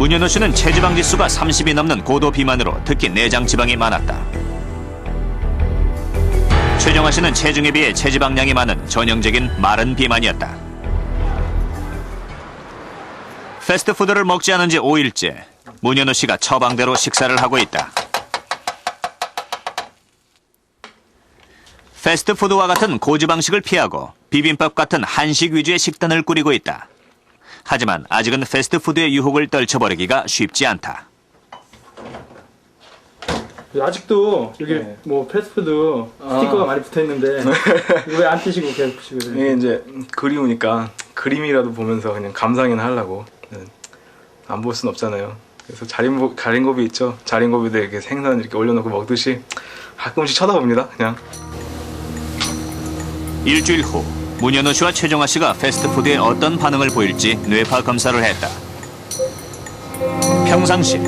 문현호 씨는 체지방 지수가 30이 넘는 고도 비만으로 특히 내장 지방이 많았다. 최정화 씨는 체중에 비해 체지방량이 많은 전형적인 마른 비만이었다. 패스트푸드를 먹지 않은 지 5일째, 문현호 씨가 처방대로 식사를 하고 있다. 패스트푸드와 같은 고지방식을 피하고 비빔밥 같은 한식 위주의 식단을 꾸리고 있다. 하지만 아직은 패스트푸드의 유혹을 떨쳐버리기가 쉽지 않다. 아직도 여기 뭐 패스트푸드 스티커가 많이 붙어있는데 왜 안 띄시고 계속 붙이거든요? 이게 이제 그리우니까 그림이라도 보면서 그냥 감상이나 하려고. 안 볼 순 없잖아요. 그래서 자린고비 있죠? 자린고비도 이렇게 생선 이렇게 올려놓고 먹듯이 가끔씩 쳐다봅니다, 그냥. 일주일 후 문현호 씨와 최정화 씨가 패스트푸드에 어떤 반응을 보일지 뇌파 검사를 했다. 평상시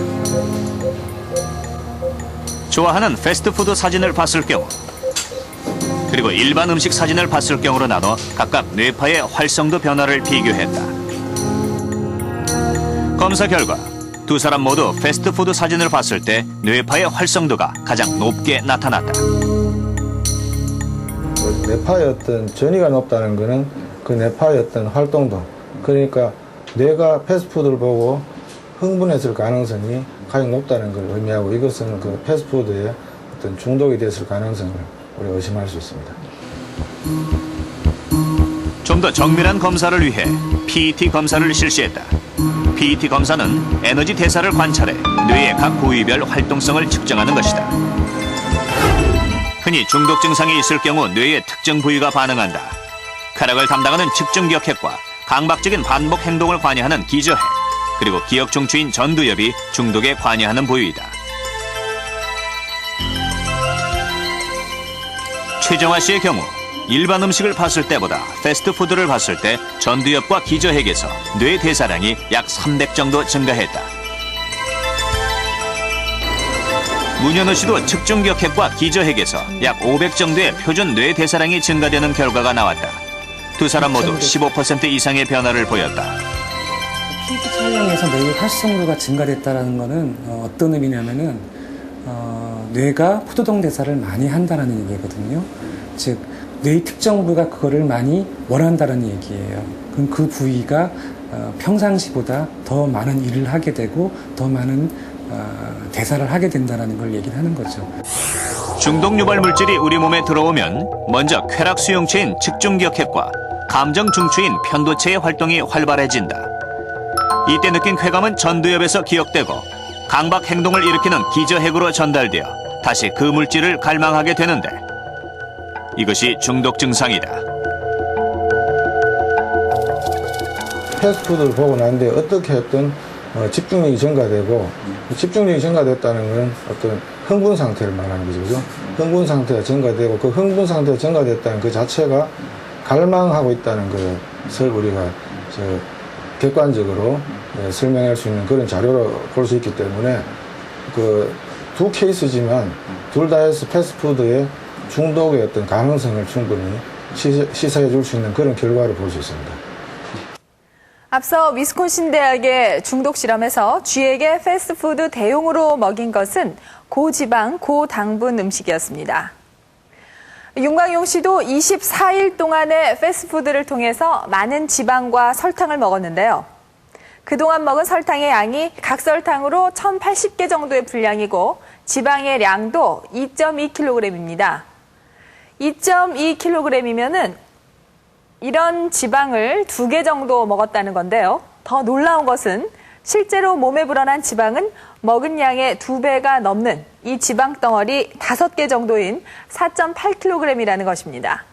좋아하는 패스트푸드 사진을 봤을 경우 그리고 일반 음식 사진을 봤을 경우로 나눠 각각 뇌파의 활성도 변화를 비교했다. 검사 결과 두 사람 모두 패스트푸드 사진을 봤을 때 뇌파의 활성도가 가장 높게 나타났다. 뇌파의 어떤 전이가 높다는 것은 그 뇌파의 어떤 활동도, 그러니까 뇌가 패스트푸드를 보고 흥분했을 가능성이 가장 높다는 걸 의미하고, 이것은 그 패스트푸드에 어떤 중독이 됐을 가능성을 우리가 의심할 수 있습니다. 좀 더 정밀한 검사를 위해 PET 검사를 실시했다. PET 검사는 에너지 대사를 관찰해 뇌의 각 부위별 활동성을 측정하는 것이다. 흔히 중독 증상이 있을 경우 뇌의 특정 부위가 반응한다. 쾌락을 담당하는 측정기억핵과 강박적인 반복 행동을 관여하는 기저핵, 그리고 기억 중추인 전두엽이 중독에 관여하는 부위이다. 최정화 씨의 경우 일반 음식을 봤을 때보다 패스트푸드를 봤을 때 전두엽과 기저핵에서 뇌 대사량이 약 300 정도 증가했다. 문현호 씨도 측정기억핵과 기저핵에서 약 500 정도의 표준 뇌 대사량이 증가되는 결과가 나왔다. 두 사람 모두 15% 이상의 변화를 보였다. PET 촬영에서 뇌의 활성도가 증가됐다는 것은 어떤 의미냐면은 뇌가 포도당 대사를 많이 한다는 얘기거든요. 즉 뇌의 특정 부위가 그거를 많이 원한다는 얘기예요. 그럼 그 부위가 평상시보다 더 많은 일을 하게 되고 더 많은 대사를 하게 된다는 걸 얘기를 하는 거죠. 중독 유발 물질이 우리 몸에 들어오면 먼저 쾌락 수용체인 측정기억핵과 감정 중추인 편도체의 활동이 활발해진다. 이때 느낀 쾌감은 전두엽에서 기억되고 강박 행동을 일으키는 기저핵으로 전달되어 다시 그 물질을 갈망하게 되는데, 이것이 중독 증상이다. 패스트푸드를 보고 난 뒤에 어떻게 했든 집중력이 증가되고, 집중력이 증가됐다는 것은 어떤 흥분 상태를 말하는 거죠. 그죠? 흥분 상태가 증가되고, 그 흥분 상태가 증가됐다는 그 자체가 갈망하고 있다는 것을 우리가 객관적으로 설명할 수 있는 그런 자료로 볼 수 있기 때문에, 그 두 케이스지만 둘 다 해서 패스트푸드의 중독의 어떤 가능성을 충분히 시사해 줄 수 있는 그런 결과를 볼 수 있습니다. 앞서 위스콘신 대학의 중독 실험에서 쥐에게 패스트푸드 대용으로 먹인 것은 고지방, 고당분 음식이었습니다. 윤광용 씨도 24일 동안의 패스트푸드를 통해서 많은 지방과 설탕을 먹었는데요. 그동안 먹은 설탕의 양이 각설탕으로 1,080개 정도의 분량이고 지방의 양도 2.2kg입니다. 2.2kg이면은 이런 지방을 2개 정도 먹었다는 건데요. 더 놀라운 것은 실제로 몸에 불어난 지방은 먹은 양의 2배가 넘는 이 지방 덩어리 5개 정도인 4.8kg이라는 것입니다.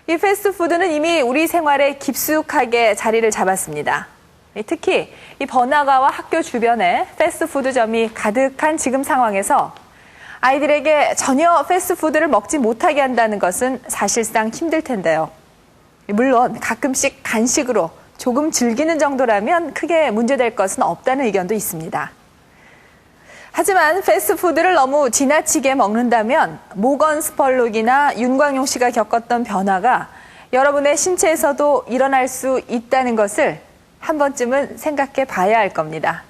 이 패스트푸드는 이미 우리 생활에 깊숙하게 자리를 잡았습니다. 특히 이 번화가와 학교 주변에 패스트푸드점이 가득한 지금 상황에서 아이들에게 전혀 패스트푸드를 먹지 못하게 한다는 것은 사실상 힘들 텐데요. 물론 가끔씩 간식으로 조금 즐기는 정도라면 크게 문제될 것은 없다는 의견도 있습니다. 하지만 패스트푸드를 너무 지나치게 먹는다면 모건 스펄록이나 윤광용 씨가 겪었던 변화가 여러분의 신체에서도 일어날 수 있다는 것을 한 번쯤은 생각해 봐야 할 겁니다.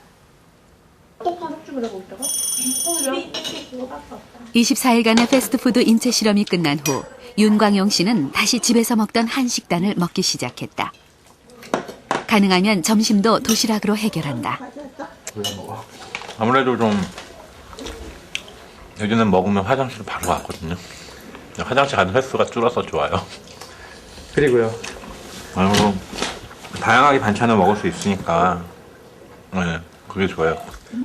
24일간의 패스트푸드 인체 실험이 끝난 후 윤광용 씨는 다시 집에서 먹던 한식단을 먹기 시작했다. 가능하면 점심도 도시락으로 해결한다. 아무래도 좀 요즘은 먹으면 화장실 바로 가거든요. 화장실 가는 횟수가 줄어서 좋아요. 그리고요. 그리고 다양하게 반찬을 먹을 수 있으니까 네, 그게 좋아요.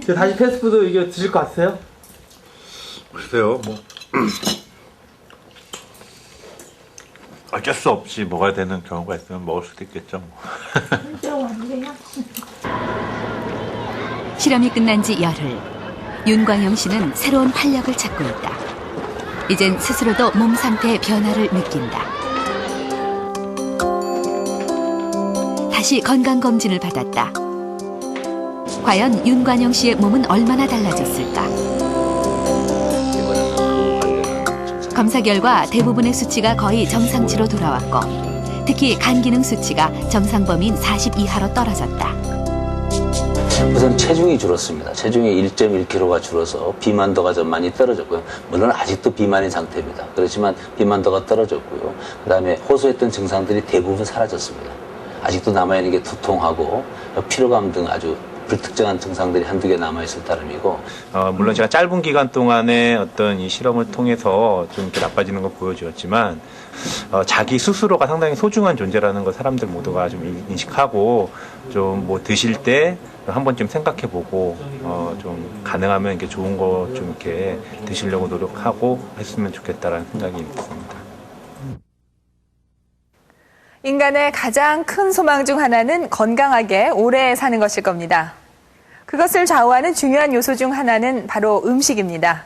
이제 다시 패스트푸드 이거 드실 것 같으세요? 글쎄요, 뭐 어쩔 수 없이 먹어야 되는 경우가 있으면 먹을 수도 있겠죠. 뭐. 실험이 끝난 지 열흘. 윤광용 씨는 새로운 활력을 찾고 있다. 이젠 스스로도 몸 상태의 변화를 느낀다. 다시 건강검진을 받았다. 과연 윤광용 씨의 몸은 얼마나 달라졌을까? 검사 결과 대부분의 수치가 거의 정상치로 돌아왔고 특히 간 기능 수치가 정상 범위인 40 이하로 떨어졌다. 우선 체중이 줄었습니다. 체중이 1.1kg가 줄어서 비만도가 좀 많이 떨어졌고요. 물론 아직도 비만인 상태입니다. 그렇지만 비만도가 떨어졌고요. 그다음에 호소했던 증상들이 대부분 사라졌습니다. 아직도 남아있는 게 두통하고 피로감 등 아주 불특정한 증상들이 한두 개 남아있을 따름이고 물론 제가 짧은 기간 동안에 어떤 이 실험을 통해서 좀 이렇게 나빠지는 걸 보여주었지만 자기 스스로가 상당히 소중한 존재라는 걸 사람들 모두가 좀 인식하고 좀 뭐 드실 때 한 번쯤 생각해보고 좀 가능하면 이렇게 좋은 거 좀 이렇게 드시려고 노력하고 했으면 좋겠다라는 생각이 있습니다. 인간의 가장 큰 소망 중 하나는 건강하게 오래 사는 것일 겁니다. 그것을 좌우하는 중요한 요소 중 하나는 바로 음식입니다.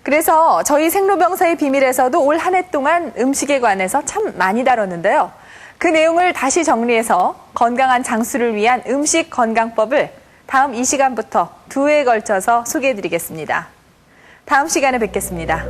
그래서 저희 생로병사의 비밀에서도 올 한 해 동안 음식에 관해서 참 많이 다뤘는데요. 그 내용을 다시 정리해서 건강한 장수를 위한 음식 건강법을 다음 이 시간부터 2회에 걸쳐서 소개해드리겠습니다. 다음 시간에 뵙겠습니다.